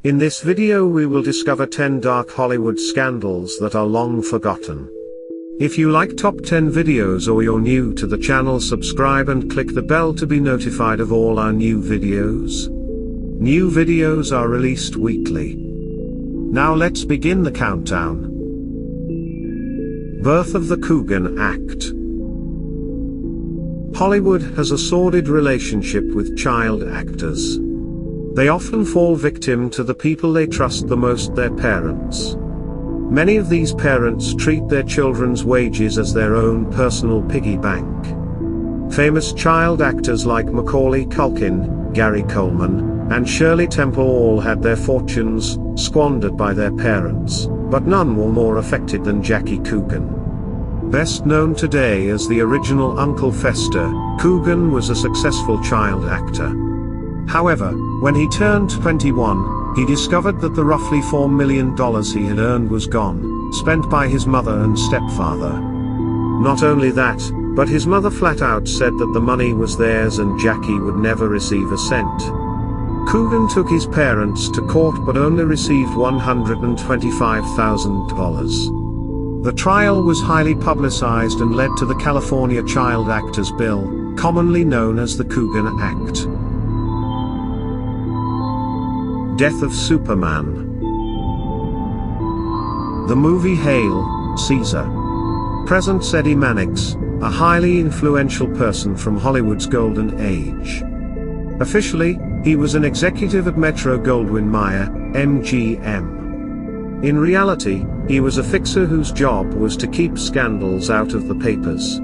In this video we will discover 10 dark Hollywood scandals that are long forgotten. If you like top 10 videos or you're new to the channel, subscribe and click the bell to be notified of all our new videos. New videos are released weekly. Now let's begin the countdown. Birth of the Coogan Act. Hollywood has a sordid relationship with child actors. They often fall victim to the people they trust the most, their parents. Many of these parents treat their children's wages as their own personal piggy bank. Famous child actors like Macaulay Culkin, Gary Coleman, and Shirley Temple all had their fortunes squandered by their parents, but none were more affected than Jackie Coogan. Best known today as the original Uncle Fester, Coogan was a successful child actor. However, when he turned 21, he discovered that the roughly $4 million he had earned was gone, spent by his mother and stepfather. Not only that, but his mother flat out said that the money was theirs and Jackie would never receive a cent. Coogan took his parents to court but only received $125,000. The trial was highly publicized and led to the California Child Actors Bill, commonly known as the Coogan Act. Death of Superman. The movie Hail, Caesar presents Eddie Mannix, a highly influential person from Hollywood's golden age. Officially, he was an executive at Metro-Goldwyn-Mayer, MGM. In reality, he was a fixer whose job was to keep scandals out of the papers.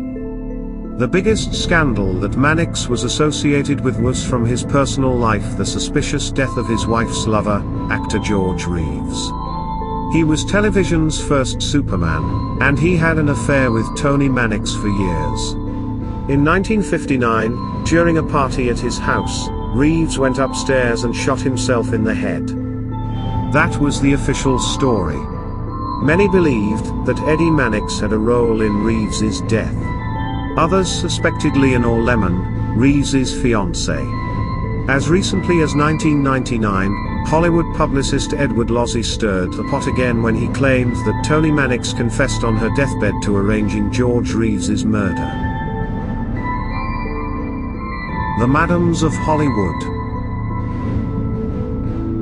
The biggest scandal that Mannix was associated with was from his personal life: the suspicious death of his wife's lover, actor George Reeves. He was television's first Superman, and he had an affair with Toni Mannix for years. In 1959, during a party at his house, Reeves went upstairs and shot himself in the head. That was the official story. Many believed that Eddie Mannix had a role in Reeves's death. Others suspected Leonore Lemon, Reeves's fiancée. As recently as 1999, Hollywood publicist Edward Lozzie stirred the pot again when he claimed that Toni Mannix confessed on her deathbed to arranging George Reeves's murder. The Madams of Hollywood.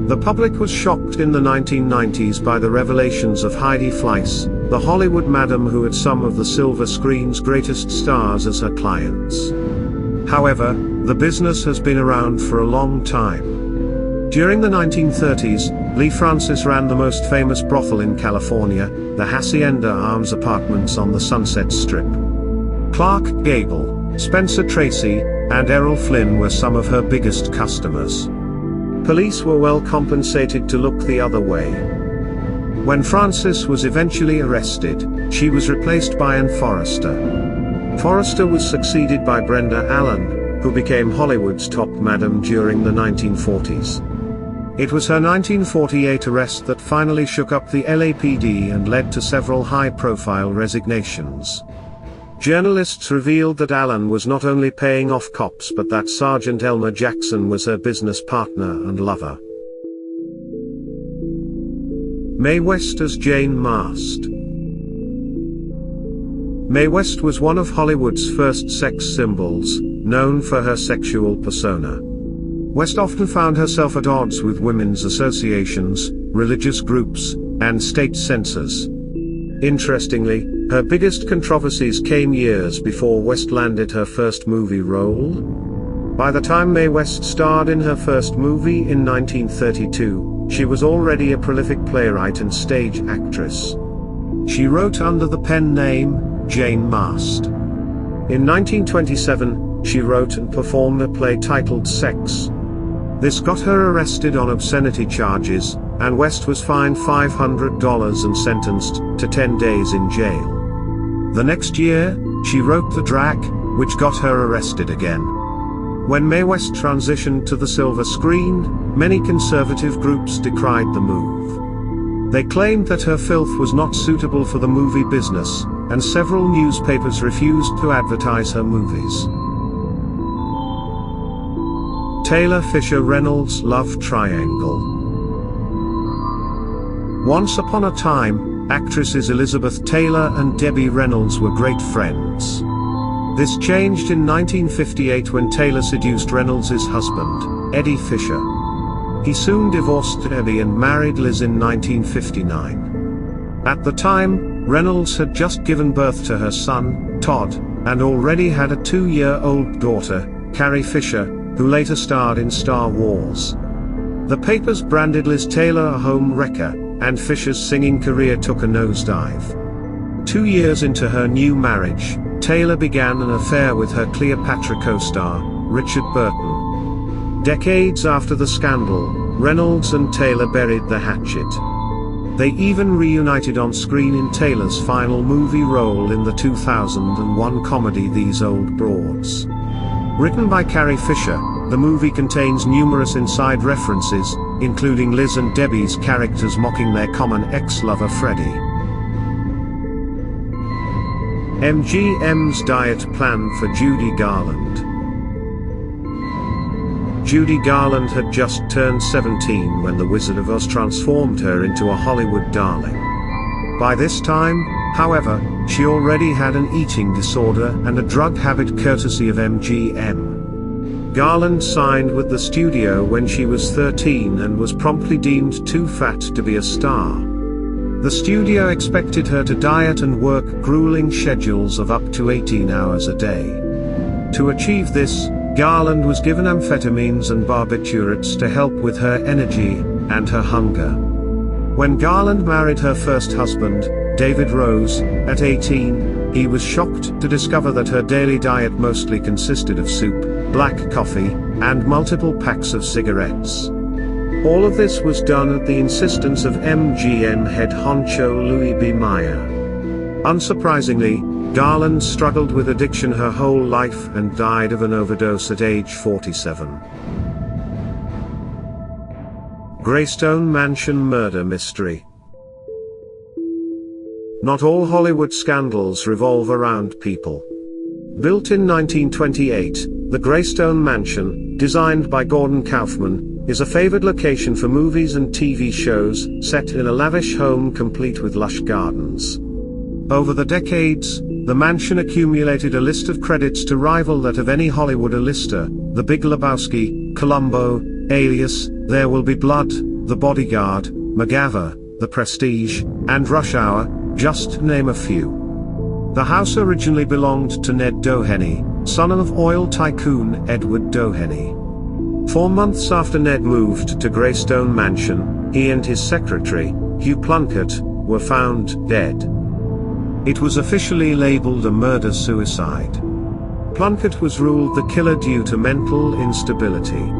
The public was shocked in the 1990s by the revelations of Heidi Fleiss, the Hollywood madam who had some of the silver screen's greatest stars as her clients. However, the business has been around for a long time. During the 1930s, Lee Francis ran the most famous brothel in California, the Hacienda Arms Apartments on the Sunset Strip. Clark Gable, Spencer Tracy, and Errol Flynn were some of her biggest customers. Police were well compensated to look the other way. When Francis was eventually arrested, she was replaced by Ann Forrester. Forrester was succeeded by Brenda Allen, who became Hollywood's top madam during the 1940s. It was her 1948 arrest that finally shook up the LAPD and led to several high-profile resignations. Journalists revealed that Allen was not only paying off cops but that Sergeant Elmer Jackson was her business partner and lover. Mae West as Jane Mast. Mae West was one of Hollywood's first sex symbols, known for her sexual persona. West often found herself at odds with women's associations, religious groups, and state censors. Interestingly, her biggest controversies came years before West landed her first movie role. By the time Mae West starred in her first movie in 1932, she was already a prolific playwright and stage actress. She wrote under the pen name Jane Mast. In 1927, she wrote and performed a play titled Sex. This got her arrested on obscenity charges, and West was fined $500 and sentenced to 10 days in jail. The next year, she wrote The Drac, which got her arrested again. When Mae West transitioned to the silver screen, many conservative groups decried the move. They claimed that her filth was not suitable for the movie business, and several newspapers refused to advertise her movies. Taylor Fisher Reynolds love triangle. Once upon a time, actresses Elizabeth Taylor and Debbie Reynolds were great friends. This changed in 1958 when Taylor seduced Reynolds' husband, Eddie Fisher. He soon divorced Debbie and married Liz in 1959. At the time, Reynolds had just given birth to her son, Todd, and already had a 2-year-old daughter, Carrie Fisher, who later starred in Star Wars. The papers branded Liz Taylor a home wrecker, and Fisher's singing career took a nosedive. 2 years into her new marriage, Taylor began an affair with her Cleopatra co-star, Richard Burton. Decades after the scandal, Reynolds and Taylor buried the hatchet. They even reunited on screen in Taylor's final movie role in the 2001 comedy These Old Broads. Written by Carrie Fisher, the movie contains numerous inside references, including Liz and Debbie's characters mocking their common ex-lover Freddie. MGM's diet plan for Judy Garland. Judy Garland had just turned 17 when the Wizard of Oz transformed her into a Hollywood darling. By this time, however, she already had an eating disorder and a drug habit courtesy of MGM. Garland signed with the studio when she was 13 and was promptly deemed too fat to be a star. The studio expected her to diet and work grueling schedules of up to 18 hours a day. To achieve this, Garland was given amphetamines and barbiturates to help with her energy and her hunger. When Garland married her first husband, David Rose, at 18, he was shocked to discover that her daily diet mostly consisted of soup, black coffee, and multiple packs of cigarettes. All of this was done at the insistence of MGM head honcho Louis B. Mayer. Unsurprisingly, Garland struggled with addiction her whole life and died of an overdose at age 47. Greystone Mansion Murder Mystery. Not all Hollywood scandals revolve around people. Built in 1928, the Greystone Mansion, designed by Gordon Kaufman, is a favored location for movies and TV shows, set in a lavish home complete with lush gardens. Over the decades, the mansion accumulated a list of credits to rival that of any Hollywood A-lister: The Big Lebowski, Columbo, Alias, There Will Be Blood, The Bodyguard, MacGyver, The Prestige, and Rush Hour, just to name a few. The house originally belonged to Ned Doheny, son of oil tycoon Edward Doheny. 4 months after Ned moved to Greystone Mansion, he and his secretary, Hugh Plunkett, were found dead. It was officially labeled a murder-suicide. Plunkett was ruled the killer due to mental instability.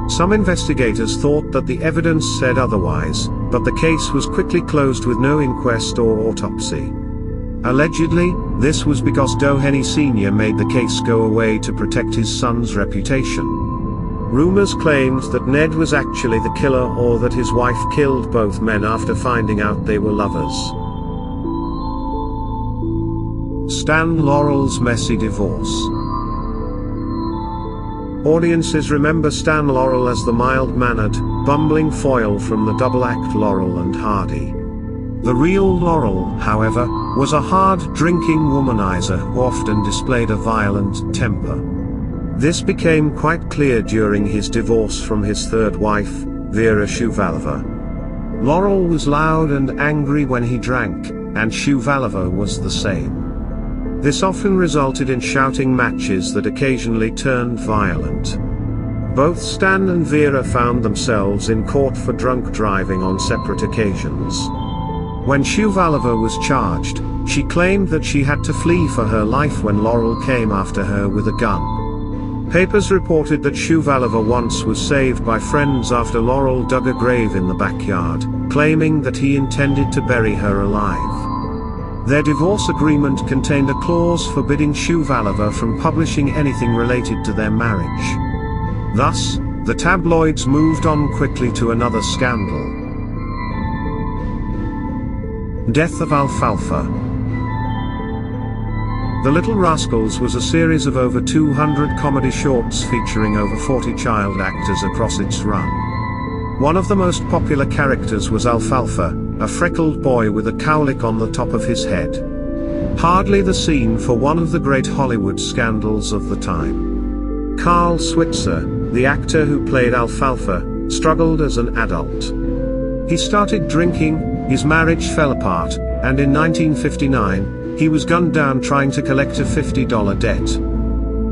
Some investigators thought that the evidence said otherwise, but the case was quickly closed with no inquest or autopsy. Allegedly, this was because Doheny Sr. made the case go away to protect his son's reputation. Rumors claimed that Ned was actually the killer or that his wife killed both men after finding out they were lovers. Stan Laurel's messy divorce. Audiences remember Stan Laurel as the mild-mannered, bumbling foil from the double-act Laurel and Hardy. The real Laurel, however, was a hard-drinking womanizer who often displayed a violent temper. This became quite clear during his divorce from his third wife, Vera Shuvalova. Laurel was loud and angry when he drank, and Shuvalova was the same. This often resulted in shouting matches that occasionally turned violent. Both Stan and Vera found themselves in court for drunk driving on separate occasions. When Shuvalova was charged, she claimed that she had to flee for her life when Laurel came after her with a gun. Papers reported that Shuvalova once was saved by friends after Laurel dug a grave in the backyard, claiming that he intended to bury her alive. Their divorce agreement contained a clause forbidding Shuvalova from publishing anything related to their marriage. Thus, the tabloids moved on quickly to another scandal. Death of Alfalfa. The Little Rascals was a series of over 200 comedy shorts featuring over 40 child actors across its run. One of the most popular characters was Alfalfa, a freckled boy with a cowlick on the top of his head. Hardly the scene for one of the great Hollywood scandals of the time. Carl Switzer, the actor who played Alfalfa, struggled as an adult. He started drinking, his marriage fell apart, and in 1959, he was gunned down trying to collect a $50 debt.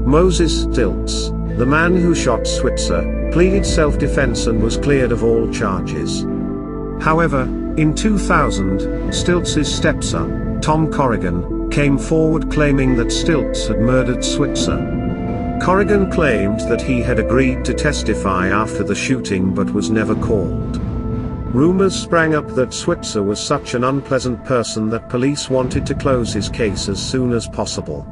Moses Stilts, the man who shot Switzer, pleaded self-defense and was cleared of all charges. However, in 2000, Stilts' stepson, Tom Corrigan, came forward claiming that Stilts had murdered Switzer. Corrigan claimed that he had agreed to testify after the shooting but was never called. Rumors sprang up that Switzer was such an unpleasant person that police wanted to close his case as soon as possible.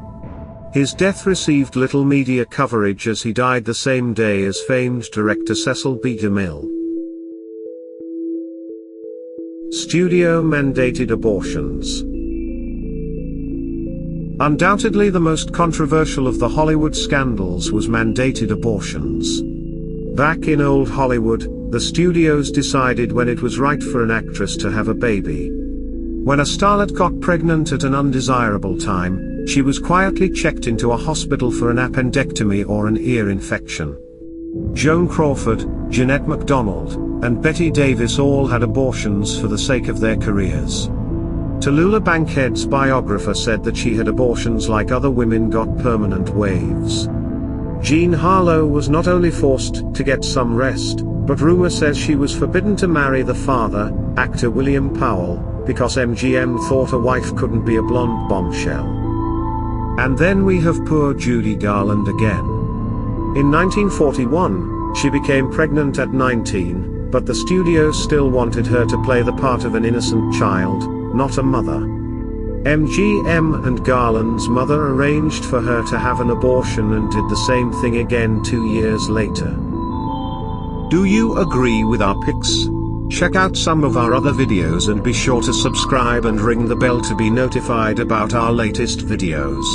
His death received little media coverage as he died the same day as famed director Cecil B. DeMille. Studio-mandated abortions. Undoubtedly the most controversial of the Hollywood scandals was mandated abortions. Back in old Hollywood, the studios decided when it was right for an actress to have a baby. When a starlet got pregnant at an undesirable time, she was quietly checked into a hospital for an appendectomy or an ear infection. Joan Crawford, Jeanette MacDonald, and Betty Davis all had abortions for the sake of their careers. Tallulah Bankhead's biographer said that she had abortions like other women got permanent waves. Jean Harlow was not only forced to get some rest, but rumor says she was forbidden to marry the father, actor William Powell, because MGM thought a wife couldn't be a blonde bombshell. And then we have poor Judy Garland again. In 1941, she became pregnant at 19, but the studios still wanted her to play the part of an innocent child, not a mother. MGM and Garland's mother arranged for her to have an abortion and did the same thing again 2 years later. Do you agree with our picks? Check out some of our other videos and be sure to subscribe and ring the bell to be notified about our latest videos.